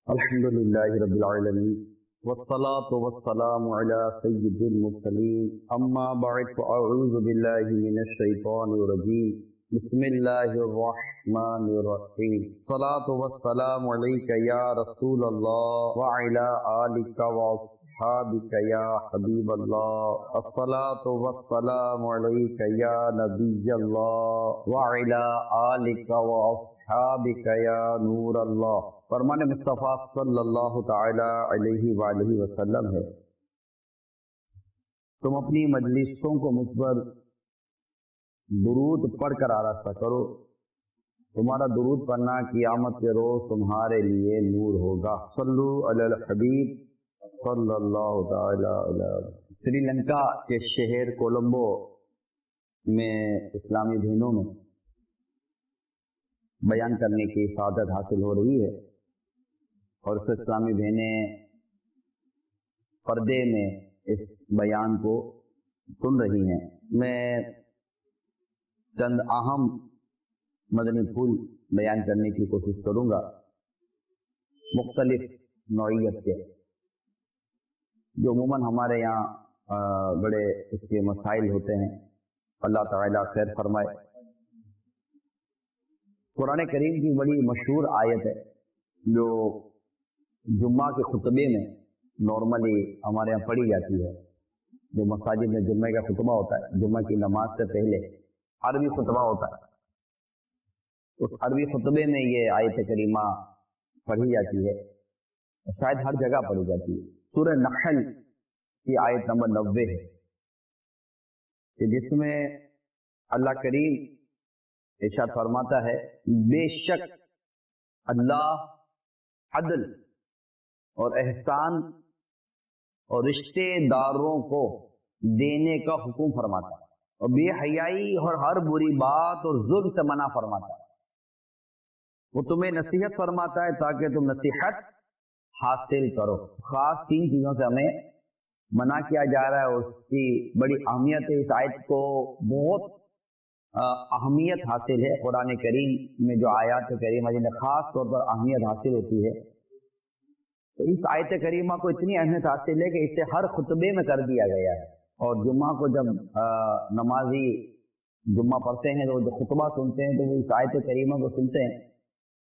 الحمدللہ رب العالمین والصلاة والسلام علی سید المرسلین اما بعد فاعوذ باللہ من الشیطان الرجیم بسم اللہ الرحمن الرحیم الصلاة والسلام علیک یا رسول اللہ وعلی آلک واصحابک یا حبیب اللہ الصلاة والسلام علیک یا نبی اللہ وعلی آلک واصحابک یا نور اللہ۔ فرمان مصطفیٰ صلی اللہ تعالی علیہ وآلہ وسلم ہے، تم اپنی مجلسوں کو مجھ پر درود پڑھ کر آراستہ کرو، تمہارا درود پڑھنا قیامت کے روز تمہارے لیے نور ہوگا۔ صلو علی الحبیب صلی اللہ تعالی علیہ۔ سری لنکا کے شہر کولمبو میں اسلامی بہنوں میں بیان کرنے کی سعادت حاصل ہو رہی ہے، اور اس اسلامی بہنیں پردے میں اس بیان کو سن رہی ہیں۔ میں چند اہم مدنی پھول بیان کرنے کی کوشش کروں گا، مختلف نوعیت کے، جو عموماً ہمارے یہاں بڑے اس کے مسائل ہوتے ہیں۔ اللہ تعالیٰ خیر فرمائے۔ قرآن کریم کی بڑی مشہور آیت ہے جو جمعہ کے خطبے میں نارملی ہمارے یہاں پڑھی جاتی ہے، جو مساجد میں جمعہ کا خطبہ ہوتا ہے، جمعہ کی نماز سے پہلے عربی خطبہ ہوتا ہے، اس عربی خطبے میں یہ آیت کریمہ پڑھی جاتی ہے، شاید ہر جگہ پڑھی جاتی ہے۔ سورہ نحل کی آیت نمبر 90 ہے کہ جس میں اللہ کریم ارشاد فرماتا ہے، بے شک اللہ عدل اور احسان اور رشتے داروں کو دینے کا حکم فرماتا ہے، اور بے حیائی اور ہر بری بات اور ظلم سے منع فرماتا ہے۔ وہ تمہیں نصیحت فرماتا ہے تاکہ تم نصیحت حاصل کرو۔ خاص 3 چیزوں سے ہمیں منع کیا جا رہا ہے، اور اس کی بڑی اہمیت ہے۔ اس آیت کو بہت اہمیت حاصل ہے، قرآن کریم میں جو آیات کریمہ جنہیں خاص طور پر اہمیت حاصل ہوتی ہے، تو اس آیت کریمہ کو اتنی اہمیت حاصل ہے کہ اسے ہر خطبے میں کر دیا گیا ہے۔ اور جمعہ کو جب نمازی جمعہ پڑھتے ہیں تو جو خطبہ سنتے ہیں تو وہ اس آیت کریمہ کو سنتے ہیں،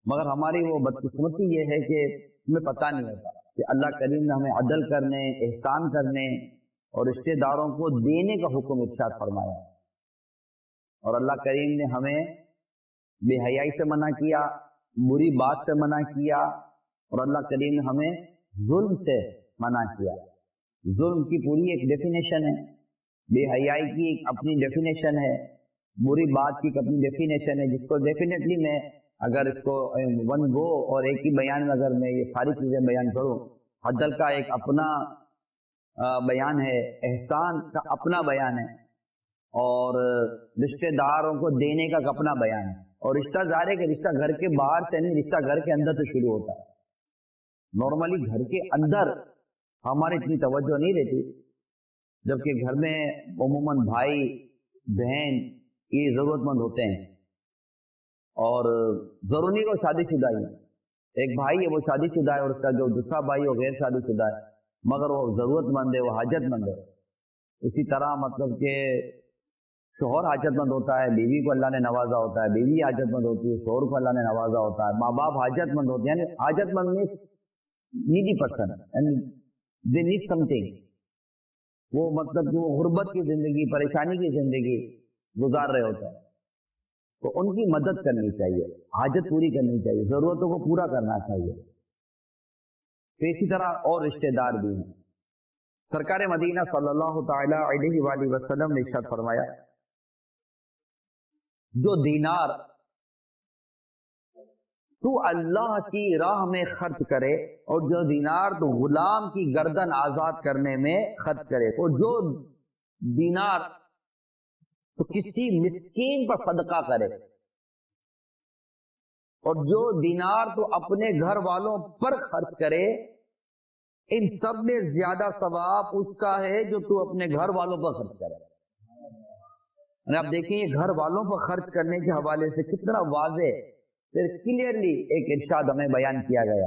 مگر ہماری وہ بدقسمتی یہ ہے کہ ہمیں پتہ نہیں ہوتا کہ اللہ کریم نے ہمیں عدل کرنے، احسان کرنے اور رشتے داروں کو دینے کا حکم ارشاد فرمایا ہے، اور اللہ کریم نے ہمیں بے حیائی سے منع کیا، بری بات سے منع کیا، اور اللہ کریم نے ہمیں ظلم سے منع کیا۔ ظلم کی پوری ایک ڈیفینیشن ہے، بے حیائی کی ایک اپنی ڈیفینیشن ہے، بری بات کی ایک اپنی ڈیفینیشن ہے، جس کو ڈیفینیٹلی میں اگر اس کو ون گو اور ایک ہی بیان میں اگر میں یہ ساری چیزیں بیان کروں، عدل کا ایک اپنا بیان ہے، احسان کا اپنا بیان ہے، اور رشتے داروں کو دینے کا اپنا بیان ہے، اور رشتہ ظاہر ہے کہ رشتہ گھر کے باہر سے نہیں، رشتہ گھر کے اندر سے شروع ہوتا ہے۔ نارملی گھر کے اندر ہماری اتنی توجہ نہیں رہتی، جبکہ گھر میں عموماً بھائی بہن یہ ضرورت مند ہوتے ہیں، اور ضروری کو شادی شدہ ہی، ایک بھائی ہے وہ شادی شدہ ہے، اور اس کا جو دوسرا بھائی وہ غیر شادی شدہ ہے، مگر وہ ضرورت مند ہے، وہ حاجت مند ہے۔ اسی طرح مطلب کہ شوہر حاجت مند ہوتا ہے، بیوی کو اللہ نے نوازا ہوتا ہے، بیوی حاجت مند ہوتی ہے، شوہر کو اللہ نے نوازا ہوتا ہے، ماں باپ حاجت مند ہوتے ہیں، یعنی حاجت مند میں needy person and they need some thing, وہ مطلب کہ وہ غربت کی زندگی، پریشانی کی زندگی گزار رہے ہوتے ہیں، تو ان کی مدد کرنی چاہیے، حاجت پوری کرنی چاہیے، ضرورتوں کو پورا کرنا چاہیے۔ تو اسی طرح اور رشتے دار بھی ہیں۔ سرکار مدینہ صلی اللہ تعالی علیہ وآلہ وسلم نے ارشاد فرمایا، جو دینار تو اللہ کی راہ میں خرچ کرے، اور جو دینار تو غلام کی گردن آزاد کرنے میں خرچ کرے، اور جو دینار تو کسی مسکین پر صدقہ کرے، اور جو دینار تو اپنے گھر والوں پر خرچ کرے، ان سب میں زیادہ ثواب اس کا ہے جو تو اپنے گھر والوں پر خرچ کرے۔ آپ دیکھیں یہ گھر والوں پر خرچ کرنے کے حوالے سے کتنا واضح پھر کلیئرلی ایک ارشاد ہمیں بیان کیا گیا،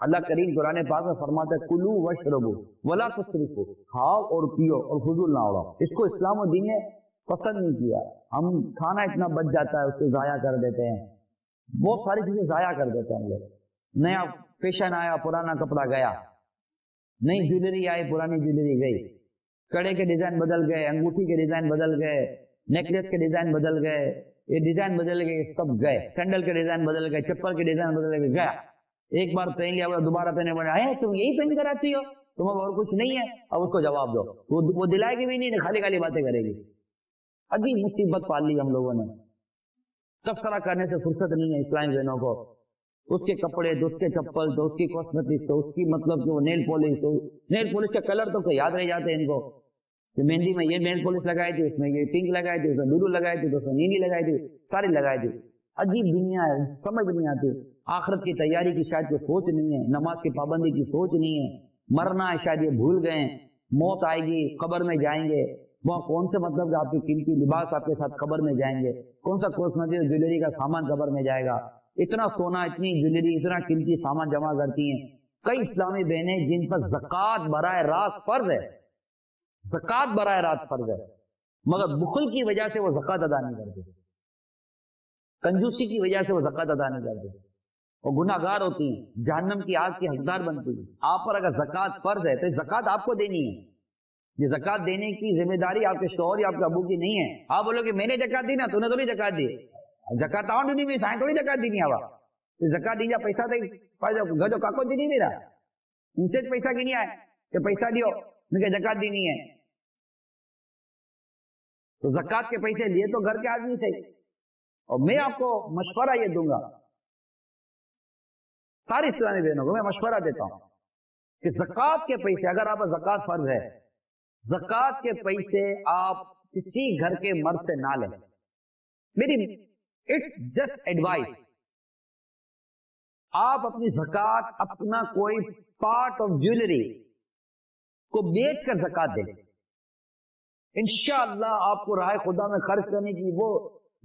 اللہ کریم قرآن پاک میں فرماتا ہے کلو وشربو ولا تسرفو، کھاؤ اور پیو اور فضول نہ اڑاؤ۔ اس کو اسلام و دین نے پسند نہیں کیا۔ ہم کھانا اتنا بچ جاتا ہے اس کو ضائع کر دیتے ہیں، بہت ساری چیزیں ضائع کر دیتے ہیں ہم لوگ۔ نیا فیشن آیا، پرانا کپڑا گیا، نئی جویلری آئی، پرانی جویلری گئی، کڑے کے ڈیزائن بدل گئے، انگوٹھی کے ڈیزائن بدل گئے، نیکلیس کے ڈیزائن بدل گئے، یہ ڈیزائن بدل گئے، سب گئے، سینڈل کے ڈیزائن بدل گئے، چپل کے ڈیزائن بدل گئے، گیا۔ ایک بار پہن لیا دوبارہ پہنے پڑا ہے، تم یہی پہن کر آتی ہو، تمہیں اور کچھ نہیں ہے، اب اس کو جواب دو، وہ دلائے گی بھی نہیں، خالی خالی باتیں کرے گی۔ عجیب مصیبت پال لی ہم لوگوں نے۔ تذکرہ کرنے سے فرصت نہیں ہے اسلامی بہنوں کو، اس کے کپڑے تو اس کے چپل تو اس کی کاسمیٹکس تو اس کی مطلب کہ وہ نیل پالش کا کلر تو یاد رہ جاتے ہیں ان کو، کہ مہندی میں یہ نیل پالش لگائی تھی، اس میں یہ پنک لگائی تھی، اس میں بلو لگائی تھی، اس میں نیلی لگائی تھی، ساری لگائی تھی۔ عجیب دنیا ہے، سمجھ نہیں آتی۔ آخرت کی تیاری کی شاید کوئی سوچ نہیں ہے، نماز کی پابندی کی سوچ نہیں ہے، مرنا ہے شاید یہ بھول گئے ہیں، موت آئے گی، قبر میں جائیں گے، وہاں کون سے مطلب کہ آپ کی قیمتی لباس آپ کے ساتھ قبر میں جائیں گے، کون سا کاسمیٹک جویلری کا سامان قبر میں جائے گا، اتنا سونا، اتنی جویلری، اتنا قیمتی سامان جمع کرتی ہیں۔ کئی اسلامی بہنیں جن پر زکوٰۃ براہ راست فرض ہے، زکوٰۃ براہ راست فرض ہے، مگر بخل کی وجہ سے وہ زکوٰۃ ادا نہیں کرتے، کنجوسی کی وجہ سے وہ زکوٰۃ ادا نہیں کرتے، اور گناہ گار ہوتی ہیں، جہنم کی آگ کی حقدار بنتی ہیں۔ آپ پر اگر زکوٰۃ فرض ہے تو زکوٰۃ آپ کو دینی ہے، یہ زکوٰۃ دینے کی ذمہ داری آپ کے شوہر یا آپ کے ابو کی نہیں ہے۔ آپ بولو کہ میں نے زکوٰۃ دی نا، تو نے تو نہیں زکوٰۃ دی، زکوٰۃ آؤں نہیں میں سائیں تھوڑی زکوٰۃ دی نہیں آوا، زکوٰۃ دی جا پیسہ دے گجو کاکو دی نہیں میرا، ان سے پیسہ کی نہیں آئے کہ پیسہ دیو مجھے زکوٰۃ دی نہیں ہے، تو زکوٰۃ کے پیسے لیے تو گھر کے آدمی سے۔ اور میں آپ کو مشورہ یہ دوں گا، ساری اسلامی بہنوں کو میں مشورہ دیتا ہوں کہ زکوٰۃ کے پیسے، اگر آپ زکوٰۃ فرض ہے، زکوٰۃ کے پیسے آپ کسی گھر کے مرد سے نہ لیں، میری اٹس جسٹ ایڈوائس، آپ اپنی زکوٰۃ اپنا کوئی پارٹ آف جویلری کو بیچ کر زکوٰۃ دیں، انشاءاللہ آپ کو راہ خدا میں خرچ کرنے کی وہ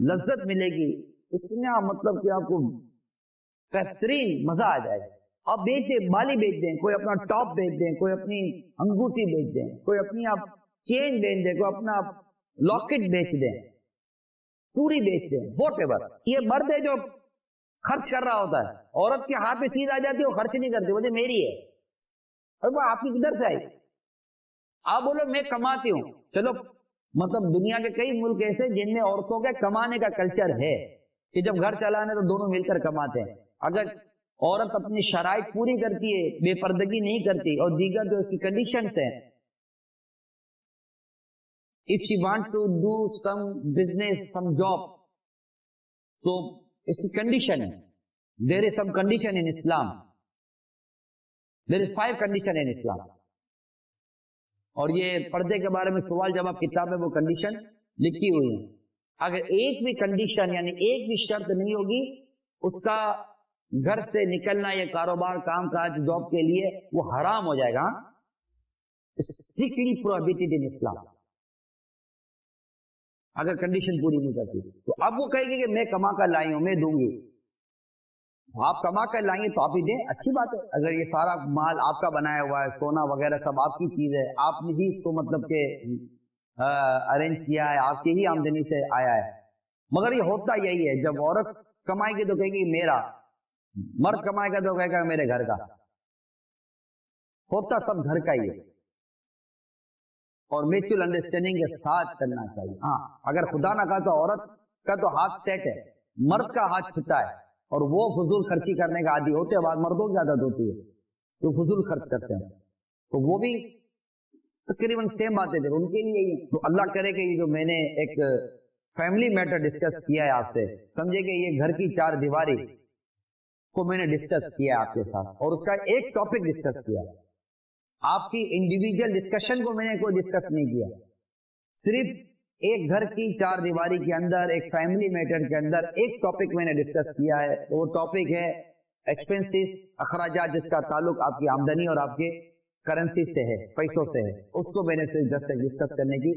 لذت ملے گی، اتنا مطلب کہ آپ کو بہترین مزہ آ جائے گا۔ آپ بیچ دیں، بالی بیچ دیں، کوئی اپنا ٹاپ بیچ دیں، کوئی اپنی انگوٹھی بیچ دیں، کوئی اپنی آپ چین بیچ دیں، کوئی اپنا لاکٹ بیچ دیں، چوڑی بیچ دیں، واٹ ایور۔ یہ مرد ہے جو خرچ کر رہا ہوتا ہے، عورت کے ہاتھ میں چیز آ جاتی ہے وہ خرچ نہیں کرتی، وہ میری ہے، اور وہ آپ کی کدھر سے آئی؟ آپ بولو میں کماتی ہوں، چلو مطلب دنیا کے کئی ملک ایسے جن میں عورتوں کے کمانے کا کلچر ہے کہ جب گھر چلانے تو دونوں مل کر کماتے ہیں۔ اگر عورت اپنی شرائط پوری کرتی ہے، بے پردگی نہیں کرتی اور دیگر جو اس کی کنڈیشنز ہیں، if she want to do some business, some job, so اس کی کنڈیشن ہے، there is some condition in Islam, there is 5 condition in Islam، اور یہ پردے کے بارے میں سوال جواب کتاب میں وہ کنڈیشن لکھی ہوئی ہے۔ اگر ایک بھی کنڈیشن یعنی ایک بھی شرط نہیں ہوگی، اس کا گھر سے نکلنا، یہ کاروبار، کام کاج، جاب کے لیے وہ حرام ہو جائے گا، اسٹرکٹلی پروہیبٹڈ ان اسلام، اگر کنڈیشن پوری نہیں کرتی تو۔ اب وہ کہے گی کہ میں کما کر لائی ہوں، میں دوں گی، آپ کما کر لائیں گے تو آپ ہی دیں، اچھی بات ہے۔ اگر یہ سارا مال آپ کا بنایا ہوا ہے، سونا وغیرہ سب آپ کی چیز ہے، آپ نے ہی اس کو مطلب کہ ارینج کیا ہے، آپ کی ہی آمدنی سے آیا ہے، مگر یہ ہوتا یہی ہے، جب عورت کمائے گی تو کہے گی میرا، مرد کمائے گا تو کہے گا میرے گھر کا، ہوتا سب گھر کا ہی ہے، اور میچول انڈرسٹینڈنگ کے ساتھ کرنا چاہیے۔ ہاں اگر خدا نہ کہا تو عورت کا تو ہاتھ سیٹ ہے، مرد کا ہاتھ چھٹا ہے، اور وہ فضول خرچی کرنے کا عادی ہوتے ہیں، بعض مردوں کی عادت ہوتی ہے جو فضول خرچ کرتے ہیں، تو وہ بھی تقریباً سیم باتیں تھے ان کے لیے۔ تو اللہ کرے کہ یہ جو میں نے ایک فیملی میٹر ڈسکس کیا ہے آپ سے، سمجھے کہ یہ گھر کی 4 دیواری کو میں نے ڈسکس کیا آپ کے ساتھ، اور اس کا ایک ٹاپک ڈسکس کیا، آپ کی انڈیویجل ڈسکشن کو میں نے کوئی ڈسکس نہیں کیا، صرف ایک گھر کی 4 دیواری کے اندر، ایک فیملی میٹر کے اندر ایک ٹاپک میں نے ڈسکس کیا ہے، وہ ٹاپک ہے ایکسپینسز، اخراجات، جس کا تعلق آپ کی آمدنی اور آپ کے کرنسی سے ہے، پیسوں سے ہے، اس کو میں نے ڈسکس کرنے کی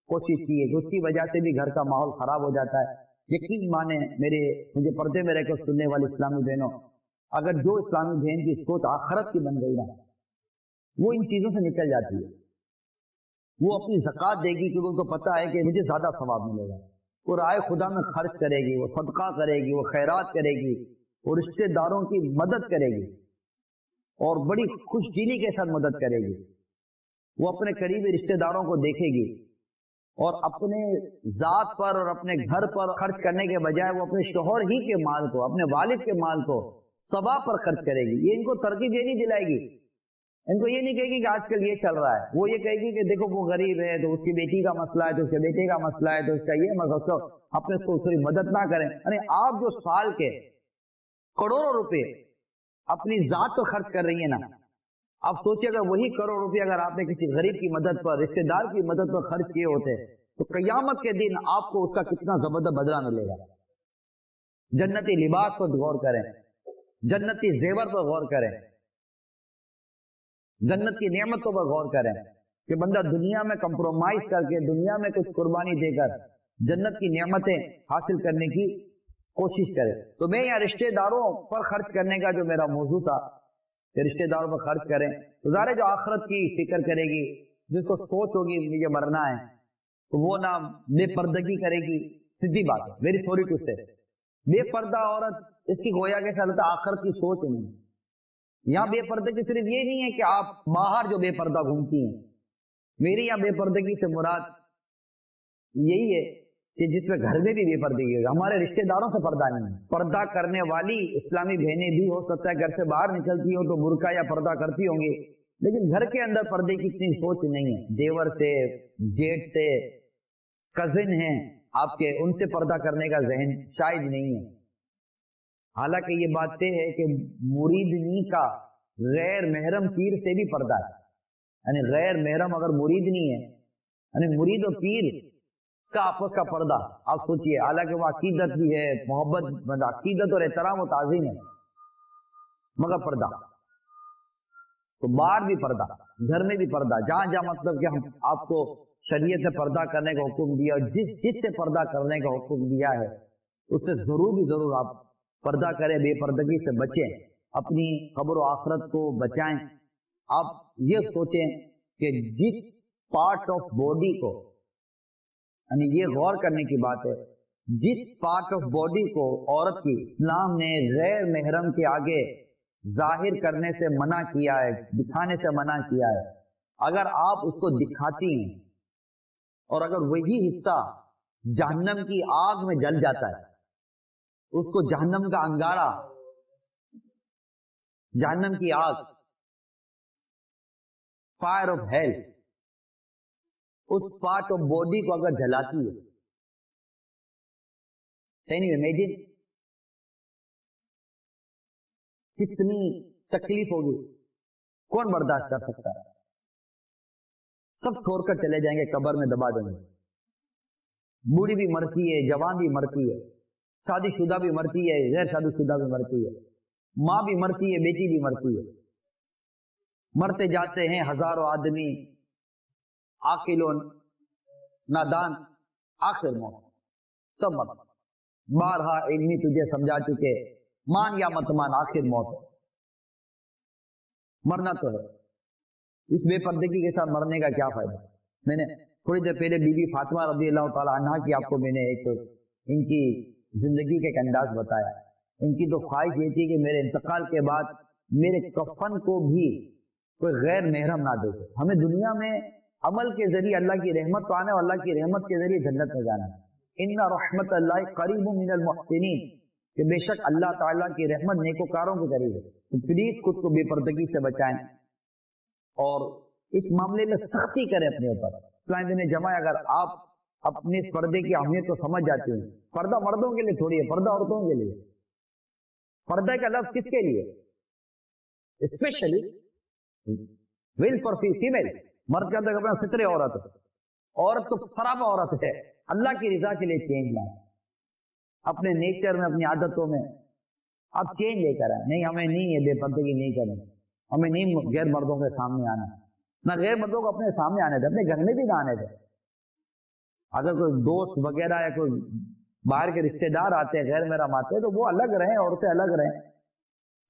کوشش کی ہے کہ اس کی وجہ سے بھی گھر کا ماحول خراب ہو جاتا ہے۔ یقین مانے مجھے پردے میں رہ کر سننے والی اسلامی بہنوں، اگر جو اسلامی بہن کی سوچ آخرت کی بن گئی نا، وہ ان چیزوں سے نکل جاتی ہے. وہ اپنی زکوٰۃ دے گی کیونکہ ان کو پتا ہے کہ مجھے زیادہ ثواب ملے گا. وہ رائے خدا میں خرچ کرے گی، وہ صدقہ کرے گی، وہ خیرات کرے گی، وہ رشتہ داروں کی مدد کرے گی اور بڑی خوش دلی کے ساتھ مدد کرے گی. وہ اپنے قریبی رشتہ داروں کو دیکھے گی اور اپنے ذات پر اور اپنے گھر پر خرچ کرنے کے بجائے وہ اپنے شوہر ہی کے مال کو، اپنے والد کے مال کو ثواب پر خرچ کرے گی. یہ ان کو ترغیب یہ نہیں دلائے گی، ان کو یہ نہیں کہے گی کہ آج کل یہ چل رہا ہے. وہ یہ کہے گی کہ دیکھو وہ غریب ہے تو اس کی بیٹی کا مسئلہ ہے، تو اس کے بیٹے کا مسئلہ ہے، تو اس کا یہ مسئلہ، اپنے اس کو تھوڑی مدد نہ کریں. یعنی آپ جو سال کے کروڑوں روپے اپنی ذات پر خرچ کر رہی ہیں نا، آپ سوچیں اگر وہی کروڑ روپے اگر آپ نے کسی غریب کی مدد پر، رشتہ دار کی مدد پر خرچ کیے ہوتے تو قیامت کے دن آپ کو اس کا کتنا زبردست بدلہ ملے گا. جنتی لباس پر غور کریں، جنتی زیور پر غور کریں، جنت کی نعمتوں پر غور کریں کہ بندہ دنیا میں کمپرومائز کر کے، دنیا میں کچھ قربانی دے کر جنت کی نعمتیں حاصل کرنے کی کوشش کرے. تو میں یہاں رشتہ داروں پر خرچ کرنے کا جو میرا موضوع تھا کہ رشتہ داروں پر خرچ کریں، تو ظاہر جو آخرت کی فکر کرے گی، جس کو سوچ ہوگی مجھے مرنا ہے، تو وہ نہ بے پردگی کرے گی. سیدھی بات ہے، ویری سوری ٹو سے، بے پردہ عورت اس کی گویا کے ساتھ آخرت کی سوچ نہیں. یہاں بے پردگی صرف یہ نہیں ہے کہ آپ باہر جو بے پردہ گھومتی ہیں. میری یہاں بے پردگی سے مراد یہی ہے کہ جس میں گھر میں بھی بے پردگی ہے، ہمارے رشتہ داروں سے پردہ نہیں ہے. پردہ کرنے والی اسلامی بہنیں بھی ہو سکتا ہے گھر سے باہر نکلتی ہو تو برقع یا پردہ کرتی ہوں گی، لیکن گھر کے اندر پردے کی اتنی سوچ نہیں ہے. دیور سے، جیٹ سے، کزن ہیں آپ کے، ان سے پردہ کرنے کا ذہن شاید نہیں ہے. حالانکہ یہ بات طے ہے کہ مریدنی کا غیر محرم پیر سے بھی پردہ ہے. یعنی غیر محرم اگر مریدنی ہے، یعنی مرید و پیر کا آپس کا پردہ، آپ سوچئے، حالانکہ وہ عقیدت بھی ہے، محبت، عقیدت اور احترام و تعظیم ہے، مگر پردہ. تو باہر بھی پردہ، گھر میں بھی پردہ، جہاں جہاں مطلب کہ ہم آپ کو شریعت سے پردہ کرنے کا حکم دیا، اور جس سے پردہ کرنے کا حکم دیا ہے اس سے ضرور بھی ضرور آپ پردہ کریں، بے پردگی سے بچیں، اپنی قبر و آخرت کو بچائیں. آپ یہ سوچیں کہ جس پارٹ آف باڈی کو، یعنی یہ غور کرنے کی بات ہے، جس پارٹ آف باڈی کو عورت کی اسلام نے غیر محرم کے آگے ظاہر کرنے سے منع کیا ہے، دکھانے سے منع کیا ہے، اگر آپ اس کو دکھاتی ہیں اور اگر وہی حصہ جہنم کی آگ میں جل جاتا ہے، اس کو جہنم کا انگارہ، جہنم کی آگ، فائر آف ہیل، اس پارٹ آف باڈی کو اگر جلاتی ہے، کین یو امیجن کتنی تکلیف ہوگی؟ کون برداشت کر سکتا ہے؟ سب چھوڑ کر چلے جائیں گے، قبر میں دبا دیں گے. بوڑھی بھی مرتی ہے، جوان بھی مرتی ہے، شادی شدہ بھی مرتی ہے، غیر شادی شدہ بھی مرتی ہے، ماں بھی مرتی ہے، بیٹی بھی مرتی ہے. مرتے جاتے ہیں ہزاروں آدمی، عاقل و نادان، آخر موت، سب مرتے. بارہا علمی تجھے سمجھا چکے، مان یا مت مان، آخر موت ہے، مرنا تو ہے. اس بے پردگی کے ساتھ مرنے کا کیا فائدہ؟ میں نے تھوڑی دیر پہلے بی بی فاطمہ رضی اللہ تعالی عنہ کی آپ کو میں نے ایک ان کی زندگی کا ایک انداز بتایا. ان کی تو خواہش یہ تھی کہ میرے انتقال کے بعد میرے کفن کو بھی کوئی غیر محرم نہ دیکھے. ہمیں دنیا میں عمل کے ذریعے اللہ کی رحمت کو آنا ہے، اور اللہ کی رحمت کے ذریعے جنت میں جانا ہے. ان رحمت اللہ قریب من المحسنین، کہ بے شک اللہ تعالیٰ کی رحمت نیکوکاروں کے قریب ہے. تو پلیز خود کو بے پردگی سے بچائیں اور اس معاملے میں سختی کریں اپنے اوپر. اسلام نے جمع، اگر آپ اپنے پردے کی اہمیت کو سمجھ جاتے ہیں، پردہ مردوں کے لیے تھوڑی ہے، پردہ عورتوں کے لیے. پردہ کا لفظ کس کے لیے؟ Especially well for female. مرد کا اپنا فطر عورت ہے، عورت تو خراب عورت ہے. اللہ کی رضا کے لیے چینج لائیں، اپنے نیچر میں، اپنی عادتوں میں آپ چینج لے کر آئیں. نہیں، ہمیں نہیں ہے بے پردگی نہیں کریں، ہمیں نہیں غیر مردوں کے سامنے آنا، نہ غیر مردوں کو اپنے سامنے آنے دیں، اپنے گھر میں بھی نہ آنے دیں. اگر کوئی دوست وغیرہ یا کوئی باہر کے رشتہ دار آتے ہیں، غیر محرم آتے ہیں، تو وہ الگ رہیں، عورتیں الگ رہیں.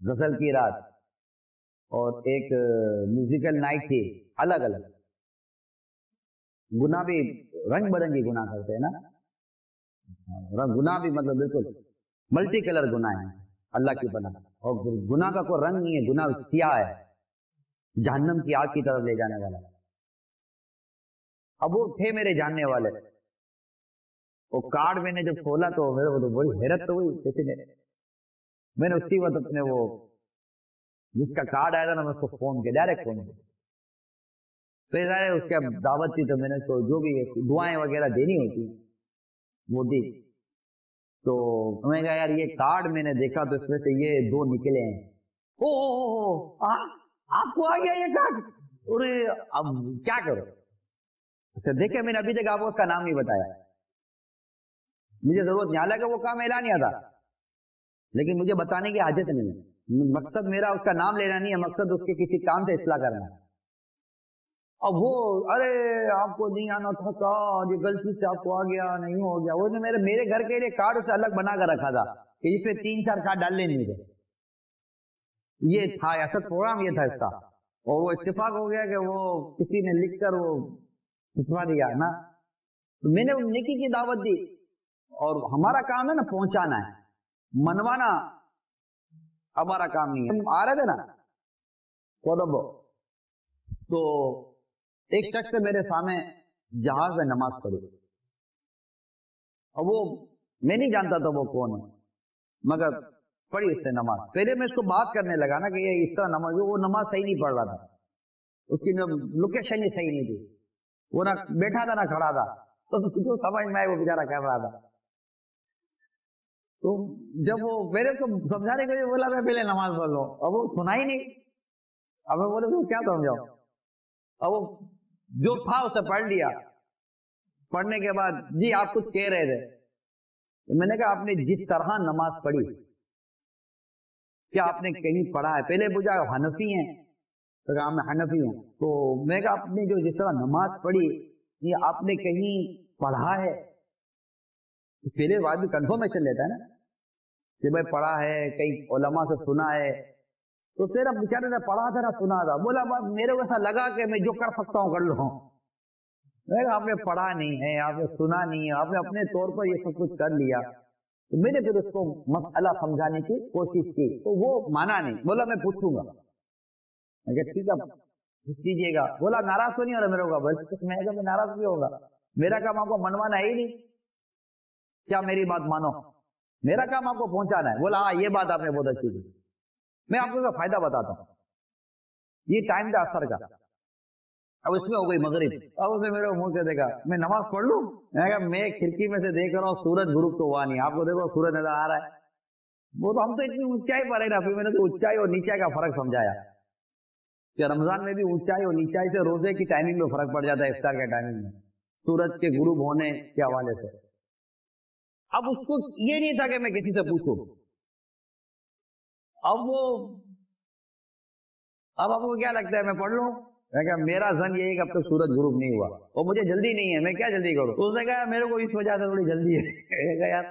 غزل کی رات اور ایک میوزیکل نائٹ تھی، الگ الگ گناہ بھی رنگ برنگی گناہ کرتے ہیں نا، گناہ بھی مطلب بالکل ملٹی کلر گناہ ہیں اللہ کی پناہ، اور گناہ کا کوئی رنگ نہیں ہے، گناہ سیاہ ہے، جہنم کی آگ کی طرف لے جانے والا۔ اب وہ تھے میرے جاننے والے، وہ کارڈ میں نے جب کھولا تو میرے کو تو بڑی حیرت تو ہوئی، کسی نے میں نے اسی وقت اپنے وہ جس کا کارڈ آیا تھا نا، میں اس کو فون کیا، ڈائریکٹ فون کیا، پھر اس کی دعوت تھی تو میں نے اس کو جو بھی دعائیں وغیرہ دینی ہوتی وہ دی، تو میں کہا یار یہ کارڈ میں نے دیکھا تو اس میں سے یہ دو نکلے ہیں، او آپ کو آ گیا یہ کارڈ، ارے اب کیا کرو؟ دیکھیں میں نے ابھی تک آپ کو اس کا نام نہیں بتایا، مجھے ضرورت نہیں، حالانکہ وہ کام اعلانیہ تھا، لیکن مجھے بتانے کی حاجت نہیں ہے، مقصد میرا اس کا نام لینا نہیں ہے، مقصد اس کے کسی کام سے اصلاح کرنا ہے۔ اب وہ ارے آپ کو نہیں آنا تھا کارڈ، یہ غلطی سے آپ کو آ گیا، نہیں ہو گیا، وہ میرے گھر کے لیے کارڈ اسے الگ بنا کر رکھا تھا کہ اس پہ 3-4 کارڈ ڈالنے نہیں تھے، یہ تھا ایسا پروگرام یہ تھا اس کا، اور وہ اتفاق ہو گیا کہ وہ کسی نے لکھ کر وہ بھجوا دیا نا، تو میں نے نیکی کی دعوت دی، اور ہمارا کام ہے نا پہنچانا ہے، منوانا ہمارا کام نہیں ہے۔ ہم آ رہے تھے نا کودمبو، تو ایک شخص میرے سامنے جہاز میں نماز پڑھی، اور وہ میں نہیں جانتا تھا وہ کون ہے، مگر پڑھی اس نے نماز، پہلے میں اس کو بات کرنے لگا نا کہ یہ اس طرح نماز، وہ نماز صحیح نہیں پڑھ رہا تھا، اس کی لوکیشن ہی صحیح نہیں تھی، وہ نہ بیٹھا تھا نہ کھڑا تھا، تو سمجھ میں آئے وہ بیچارہ کر رہا تھا، تو جب وہ میرے کو سمجھانے کے لیے بولا میں پہلے نماز پڑھ لوں، اب وہ سنا ہی نہیں، اب میں بولے کیا سمجھاؤ، اب وہ جو تھا اسے پڑھ لیا، پڑھنے کے بعد جی آپ کچھ کہہ رہے تھے، تو میں نے کہا آپ نے جس طرح نماز پڑھی کیا آپ نے کہیں پڑھا ہے؟ پہلے پوچھا حنفی ہیں، تو کہا میں حنفی ہوں، تو میں کہا آپ نے جو جس طرح نماز پڑھی یہ آپ نے کہیں پڑھا ہے؟ پہلے آدمی کنفرمیشن لیتا ہے نا کہ بھائی پڑھا ہے، کئی علماء سے سنا ہے، تو پھر اب بیچارے نے پڑھا تھا نہ سنا تھا، بولا میرے کو ایسا لگا کہ میں جو کر سکتا ہوں کر لوں، آپ نے پڑھا نہیں ہے، آپ نے سنا نہیں ہے، آپ نے اپنے طور پر یہ سب کچھ کر لیا، تو میں نے پھر اس کو مسئلہ سمجھانے کی کوشش کی، تو وہ مانا نہیں، بولا میں پوچھوں گا، میں کہا ٹھیک ہے پوچھ لیجیے گا، بولا ناراض تو نہیں ہو رہا میرے کو، میں کہا میں ناراض بھی ہوگا، میرا کام آپ کو منوانا ہے ہی نہیں، کیا میری بات مانو، میرا کام آپ کو پہنچانا ہے، بولا ہاں یہ بات آپ نے بہت اچھی کی، میں آپ کو فائدہ بتاتا ہوں، یہ ٹائم کا اثر کا، اب اس میں ہو گئی مغرب، اب اسے میرے منہ سے دیکھا میں نماز پڑھ لوں، میں کہا میں کھڑکی میں سے دیکھ رہا ہوں سورج غروب تو ہوا نہیں، آپ کو دیکھو سورج نظر آ رہا ہے، وہ تو ہم تو اتنی اونچائی پر ہے نا، پھر میں نے تو اونچائی اور نیچائی کا فرق سمجھایا کہ رمضان میں بھی اونچائی اور نیچائی سے روزے کی ٹائمنگ میں فرق پڑ جاتا ہے، افطار کے ٹائمنگ میں سورج کے غروب ہونے کے حوالے سے۔ اب اس کو یہ نہیں تھا کہ میں کسی سے پوچھوں، اب آپ کو کیا لگتا ہے میں پڑھ لوں؟ میں کہا میرا زن یہ ہے کہ اب تک سورج غروب نہیں ہوا اور مجھے جلدی نہیں ہے، میں کیا جلدی کروں؟ تو اس نے کہا میرے کو اس وجہ سے تھوڑی جلدی ہے، یار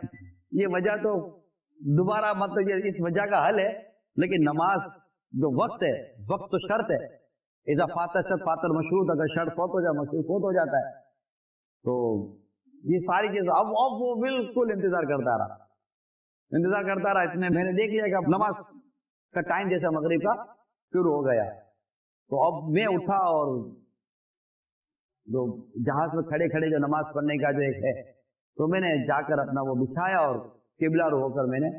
یہ وجہ تو دوبارہ مطلب اس وجہ کا حل ہے، لیکن نماز جو وقت ہے، وقت تو شرط ہے، اذا فاتر شرط فاتر مشروط، اگر شرط فوت ہو جائے مشروط فوت ہو جاتا ہے، تو یہ ساری چیز اب وہ بالکل انتظار کرتا رہا، اس میں نے دیکھ لیا کہ اب نماز کا ٹائم جیسا مغرب کا شروع ہو گیا، تو اب میں اٹھا اور جو جہاز میں کھڑے کھڑے جو نماز پڑھنے کا جو ایک ہے، تو میں نے جا کر اپنا وہ بچھایا اور قبلہ رو ہو کر میں نے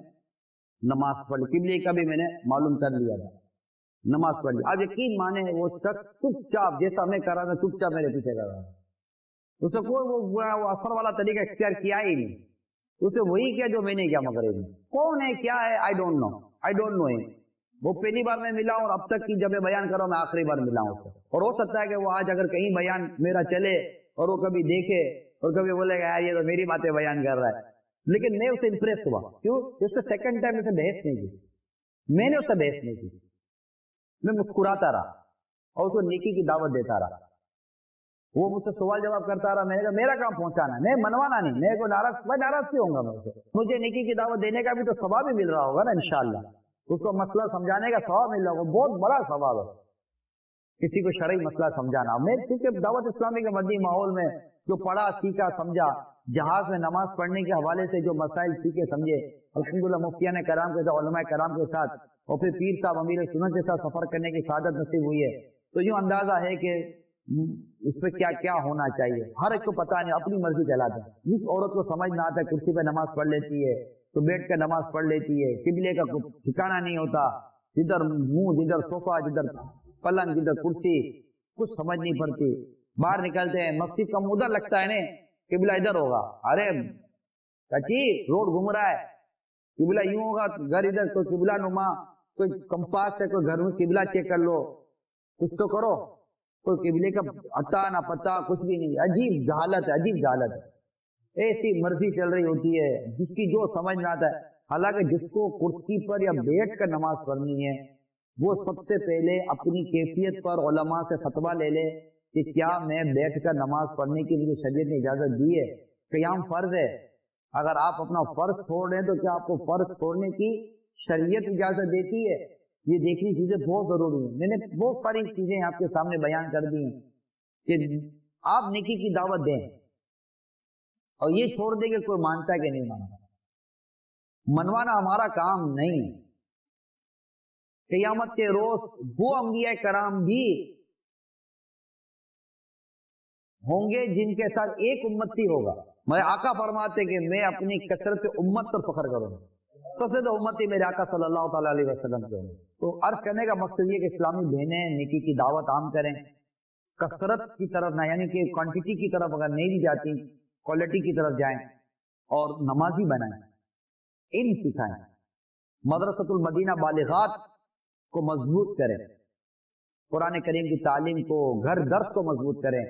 نماز پڑھ لی، قبلے کا بھی میں نے معلوم کر لیا تھا، نماز پڑھ لی۔ اب یقین مانے وہ شخص چپ چاپ جیسا میں کر رہا تھا چپ چاپ میرے پیچھے کر رہا تھا، اسے کوئی وہ اثر والا طریقہ اختیار کیا ہی نہیں، اسے وہی کیا جو میں نے کیا مغرب میں۔ کون ہے کیا ہے آئی ڈونٹ نو ہم، وہ پہلی بار میں ملا ہوں اور اب تک کی جب میں بیان کر رہا ہوں میں آخری بار ملا ہوں اس سے، اور ہو سکتا ہے کہ وہ آج اگر کہیں بیان میرا چلے اور وہ کبھی دیکھے اور کبھی بولے گا یار یہ تو میری باتیں بیان کر رہا ہے، لیکن میں اسے امپریس ہوا، کیوں؟ اس سے سیکنڈ ٹائم اسے بحث نہیں کی، میں نے اسے بحث نہیں کی، میں مسکراتا رہا اور اس کو نیکی کی دعوت دیتا رہا، وہ مجھ سے سوال جواب کرتا رہا، میں نے کہا میرا کام پہنچانا ہے، میں منوانا نہیں، میرے کو ناراض کیوں ہوں گا، میں اسے مجھے نیکی کی دعوت دینے کا بھی تو ثواب بھی مل رہا ہوگا نا انشاءاللہ، اس کو مسئلہ سمجھانے کا ثواب مل رہا ہے، بہت بڑا ثواب ہے کسی کو شرعی مسئلہ سمجھانا۔ میں کیونکہ دعوت اسلامی کے مدنی ماحول میں جو پڑھا سیکھا سمجھا، جہاز میں نماز پڑھنے کے حوالے سے جو مسائل سیکھے سمجھے، الحمدللہ مفتیان کرام کے ساتھ، علماء کرام کے ساتھ، اور پھر پیر صاحب امیر سنت کے ساتھ سفر کرنے کی سعادت نصیب ہوئی ہے، تو یوں اندازہ ہے کہ اس پہ کیا کیا ہونا چاہیے۔ ہر ایک کو پتہ نہیں، اپنی مرضی چلاتے ہیں۔ جس عورت کو سمجھ نہ آتا کرسی پہ نماز پڑھ لیتی ہے تو بیٹھ کر نماز پڑھ لیتی ہے، قبلے کا کوئی ٹھکانا نہیں ہوتا، جدھر منہ جدھر صوفہ جدھر پلنگ جدھر کرسی، کچھ سمجھ نہیں پڑتی۔ باہر نکلتے ہیں، مسجد کا ادھر لگتا ہے نا، قبلہ ادھر ہوگا، ارے کچی روڈ گھوم رہا ہے، قبلہ یوں ہوگا، گھر ادھر، کوئی قبلہ نما، کوئی کمپاس ہے، کوئی گھر میں قبلہ چیک کر لو، کچھ تو کرو، کوئی قبلے کا اتا نہ پتا کچھ بھی نہیں۔ عجیب جہالت ہے، عجیب جہالت ہے، ایسی مرضی چل رہی ہوتی ہے جس کی جو سمجھ نہ آتا ہے۔ حالانکہ جس کو کرسی پر یا بیٹھ کر نماز پڑھنی ہے وہ سب سے پہلے اپنی کیفیت پر علماء سے فتویٰ لے لے کہ کیا میں بیٹھ کر نماز پڑھنے کی مجھے شریعت نے اجازت دی ہے۔ قیام فرض ہے، اگر آپ اپنا فرض چھوڑ رہے ہیں تو کیا آپ کو فرض چھوڑنے کی شریعت اجازت دیتی ہے؟ یہ دیکھنی چیزیں بہت ضروری ہیں۔ میں نے بہت ساری چیزیں آپ کے سامنے بیان کر دی ہیں کہ آپ نیکی کی دعوت دیں اور یہ چھوڑ دیں کہ کوئی مانتا ہے کہ نہیں مانتا، منوانا ہمارا کام نہیں ہے۔ قیامت کے روز وہ انبیاء کرام بھی ہوں گے جن کے ساتھ ایک امتی ہوگا۔ میں آقا فرماتے کہ میں اپنی کثرت امت پر فخر کروں گا، سب سے تو امتی میرے آقا صلی اللہ تعالیٰ علیہ وسلم کے ہوں۔ تو عرض کرنے کا مقصد یہ کہ اسلامی بہنیں نیکی کی دعوت عام کریں، کثرت کی طرف نہ، یعنی کہ کوانٹٹی کی طرف اگر نہیں بھی جاتی کوالٹی کی طرف جائیں، اور نمازی بنائیں، علم سکھائیں، مدرسۃ المدینہ بالغات کو مضبوط کریں، قرآن کریم کی تعلیم کو، گھر درس کو مضبوط کریں،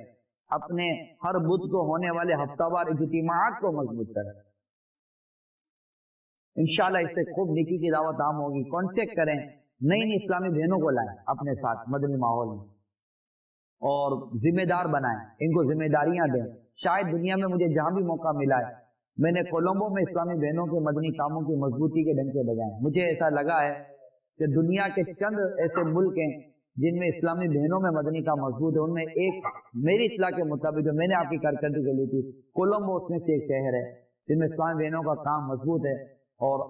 اپنے ہر بدھ کو ہونے والے ہفتہ وار اجتماعات کو مضبوط کریں۔ انشاءاللہ اس سے خوب نیکی کی دعوت عام ہوگی۔ کانٹیکٹ کریں، نئی نئی اسلامی بہنوں کو لائیں اپنے ساتھ مدنی ماحول میں، اور ذمہ دار بنائیں، ان کو ذمہ داریاں دیں۔ شاید دنیا میں مجھے جہاں بھی موقع ملا ہے، میں نے کولمبو میں اسلامی بہنوں کے مدنی کاموں کی مضبوطی کے ڈنکے بجائے۔ مجھے ایسا لگا ہے کہ دنیا کے چند ایسے ملک ہیں جن میں اسلامی بہنوں میں مدنی کام مضبوط ہے، ان میں ایک میری اطلاع کے مطابق جو میں نے آپ کی کارکردگی کے لیے تھی، کولمبو اس میں سے ایک شہر ہے جن میں اسلامی بہنوں کا کام مضبوط ہے۔ اور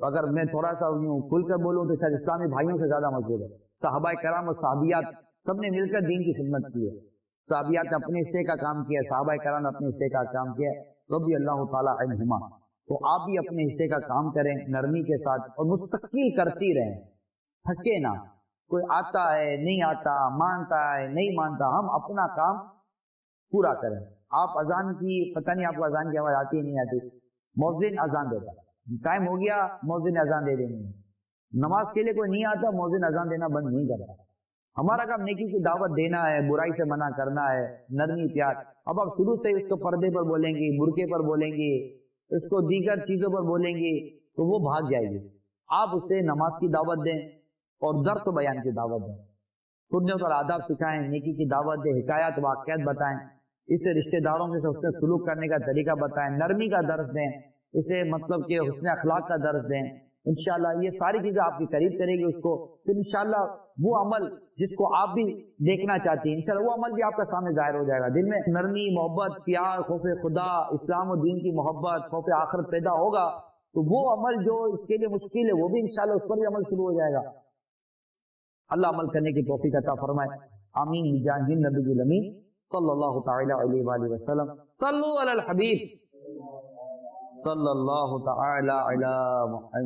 اگر میں تھوڑا سا یوں کھل کر بولوں تو شاید اسلامی بھائیوں سے زیادہ مضبوط ہے۔ صحابہ کرام اور صحابیات سب نے مل کر دین کی خدمت کی ہے، صحابیات نے اپنے حصے کا کام کیا ہے، صحابہ کرام نے اپنے حصے کا کام کیا ہے، رضی اللہ تعالیٰ عنہما۔ تو آپ بھی اپنے حصے کا کام کریں نرمی کے ساتھ، اور مستقل کرتی رہیں، تھکے نہ۔ کوئی آتا ہے نہیں آتا، مانتا ہے نہیں مانتا، ہم اپنا کام پورا کریں۔ آپ اذان کی، پتہ نہیں آپ کو اذان کی آواز آتی ہے نہیں آتی، مؤذن اذان دیتا، ٹائم ہو گیا مؤذن اذان دے دیں گے۔ نماز کے لیے کوئی نہیں آتا، مؤذن اذان دینا بند نہیں کرتا۔ ہمارا کام نیکی کی دعوت دینا ہے، برائی سے منع کرنا ہے، نرمی پیار۔ اب آپ شروع سے اس کو پردے پر بولیں گی، برقعے پر بولیں گی، اس کو دیگر چیزوں پر بولیں گی تو وہ بھاگ جائے گی۔ آپ اسے نماز کی دعوت دیں اور درس و بیان کی دعوت دیں، سنت اور آداب سکھائیں، نیکی کی دعوت دیں، حکایات واقعات بتائیں، اسے رشتہ داروں کے ساتھ سلوک کرنے کا طریقہ بتائیں، نرمی کا درس دیں، اسے مطلب کہ حسن اخلاق کا درس دیں۔ انشاءاللہ یہ ساری چیزیں آپ کی قریب کرے گی اس کو، پھر انشاءاللہ وہ عمل جس کو آپ بھی دیکھنا چاہتی ہیں، انشاءاللہ وہ عمل بھی آپ کا سامنے ظاہر ہو جائے گا۔ دل میں نرمی، محبت، پیار، خوف خدا، اسلام و دین کی محبت، خوف آخرت پیدا ہوگا تو وہ عمل جو اس کے لیے مشکل ہے وہ بھی انشاءاللہ اس پر بھی عمل شروع ہو جائے گا۔ اللہ عمل کرنے کی توفیق عطا فرمائے، آمین بجاہ النبی الامین صلی اللہ تعالی علیہ وآلہ وسلم۔ صلو علی الحبیب صلی اللہ تعالی علی محمد۔